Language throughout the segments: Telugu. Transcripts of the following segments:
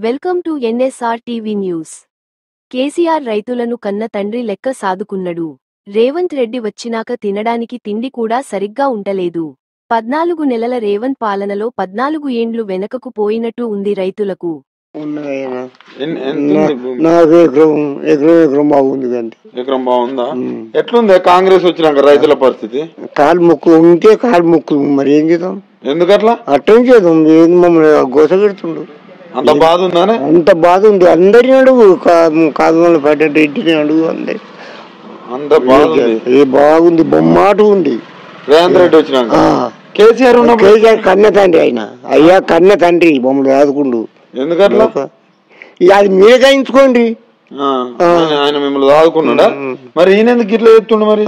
Welcome to NSR TV news. KCR రైతులను కన్న తండ్రి లెక్క సాదుకున్నడు. రేవంత్ రెడ్డి వచ్చినాక తినడానికి తిండి కూడా సరిగ్గా ఉంటలేదు. 14 నెలల రేవంత్ పాలనలో 14 ఏండ్లు వెనకకు పోయినట్టు ఉంది రైతులకు. ఎకరం బాగుందా? ఎట్లుంది కాంగ్రెస్ వచ్చినాక రైతుల పరిస్థితి? కాలు మొక్కు ఉంటే కాలు మొక్కు మరి ఏం చేద్దాం? ఎందుకట్లా అట్టం చేద్దాం, మమ్మల్ని గోసగెడుతుండు. అంత బాధ ఉందా? అంత బాధ ఉంది. అందరిని అడుగు, కాదు పడ్డ ఇంటిని అడుగు, అందరి అంత బాధ బాగుంది. బొమ్మాట ఉంది. రేవంత్ రెడ్డి వచ్చినాక కేసీఆర్ కేసీఆర్ కన్న తండ్రి, ఆయన అయ్యా కన్న తండ్రి మమ్మల్ని ఆదుకుండు. ఎందుకట్లా? అది మీరే గాయించుకోండి. ఆయన మిమ్మల్ని దాదుకున్నాడా? మరి ఈయన ఎందుకు ఇట్లా చెప్తుండ? మరి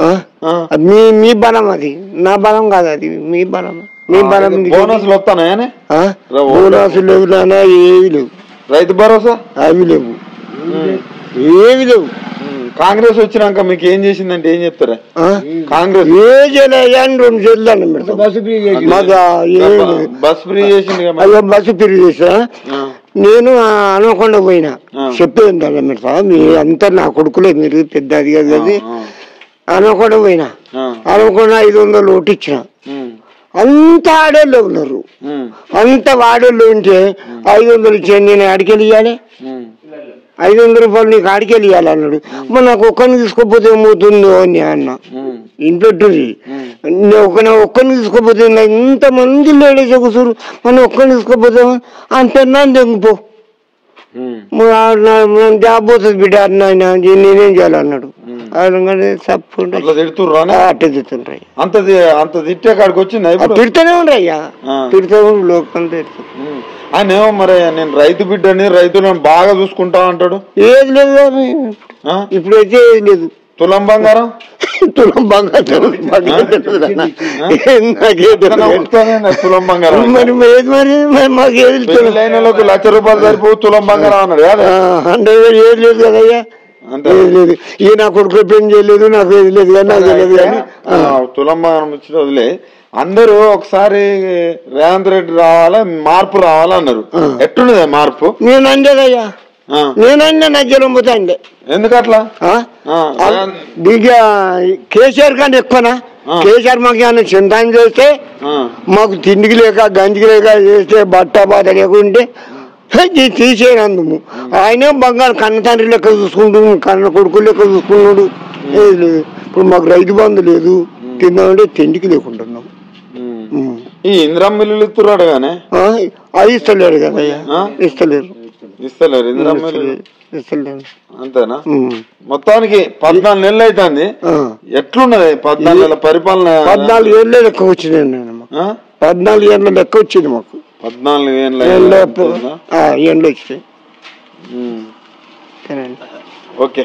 మీ బలం, అది నా బలం కాదు, అది మీ బలం. మీ బలం. బోనస్లు వస్తానా? బోనస్లు లేవు నానా, ఏవి లేవు. రైతు భరోసా అవి లేవు, ఏవి లేవు. కాంగ్రెస్ వచ్చినాక మీకు ఏం చేసిందంటే ఏం చెప్తారా? కాంగ్రెస్ ఏ చేయలేని 2 చేతులు బస్ ఫ్రీ చేసింది. బస్సు ఫ్రీ చేసా. నేను అనకుండా పోయినా, చెప్పేది మీరు సార్, మీ అంతా నా కొడుకులే, మీరు పెద్ద అది కాదు అది అనకుండా పోయినా. అనకుండా 500 ఓటు ఇచ్చిన. అంత ఆడోళ్ళు ఉన్నారు, అంత వాడోళ్ళు ఉంటే 500 ఇచ్చాను. నేను అడికెళ్ళి ఇవ్వాలి, 500 రూపాయలు నీకు అడికెళ్ళి ఇవ్వాలి అన్నాడు. మరి నాకు ఒక్కరిని తీసుకోపోతే ఏమవుతుందో అని అన్న. ఇంట్లో ఒక్కరిని తీసుకోపోతే ఇంతమంది లేడీస్ కూర్చోరు, మనం ఒక్కరిని తీసుకోపోతే అంత తెంగిపో, జాబ్ పోతుంది బిడ్డ అన్న, నేనేం చేయాలి అన్నాడు. తిడుతూనే ఉండయ్యా, తిడుతూ లోకం తిడుతూ. ఆయన ఏమో మరి నేను రైతు బిడ్డని, రైతులను బాగా చూసుకుంటా అంటాడు. ఏది లేదు ఇప్పుడైతే, ఏది లేదు. తులం బంగారం, తులం బంగారం తులం బంగారం మరి మాకు ఏది లైన్లకు ₹1,00,000 సరిపో తులం బంగారం అన్నాడు. 100,000 ఏది లేదు కదయ్యా, లేదు. ఈ నా కొడుకు పెళ్లి చేయలేదు, నాకు ఏది లేదు కానీ నాకు తెలియదు కానీ తులం బంగారం వచ్చి వదిలే. అందరూ ఒకసారి రేవంత్ రెడ్డి రావాలా, మార్పు రావాలన్నారు. ఎట్టున్నదే మార్పు? నేను అందేదయ్యా, నేనన్నా నా జలం పోతా అండి. ఎందుకట్లా? కేసీఆర్ కంటే ఎక్కువనా? కేసీఆర్ మాకు ఏమన్నా చింతాన్ని చేస్తే, మాకు తిండికి లేక గంజికి లేక చేస్తే, బట్ట బాధ లేకుంటే తీసేయనందుము. ఆయనే బంగారు కన్న తండ్రి లెక్క చూసుకుంటున్నాడు, కన్న కొడుకు లెక్క చూసుకున్నాడు. ఏది లేదు. ఇప్పుడు మాకు రైతు బంధు లేదు, తిందామంటే తిండికి లేకుంటున్నాం. ఈ ఇందిరమ్మ మిల్లులు ఇస్తున్నాడు కానీ అది ఇస్తలేరు కదయ్యా, ఇస్తలేరు. ఇందిరమ్మ అంతేనా? మొత్తానికి 14 నెలలు అవుతుంది. ఎట్లున్నది 14 నెలల పరిపాలన? 14 ఏళ్ళ లెక్క వచ్చింది. 14 ఏళ్ళ లెక్క వచ్చింది మాకు. 14 ఏళ్ళు వచ్చినాయి. ఓకే.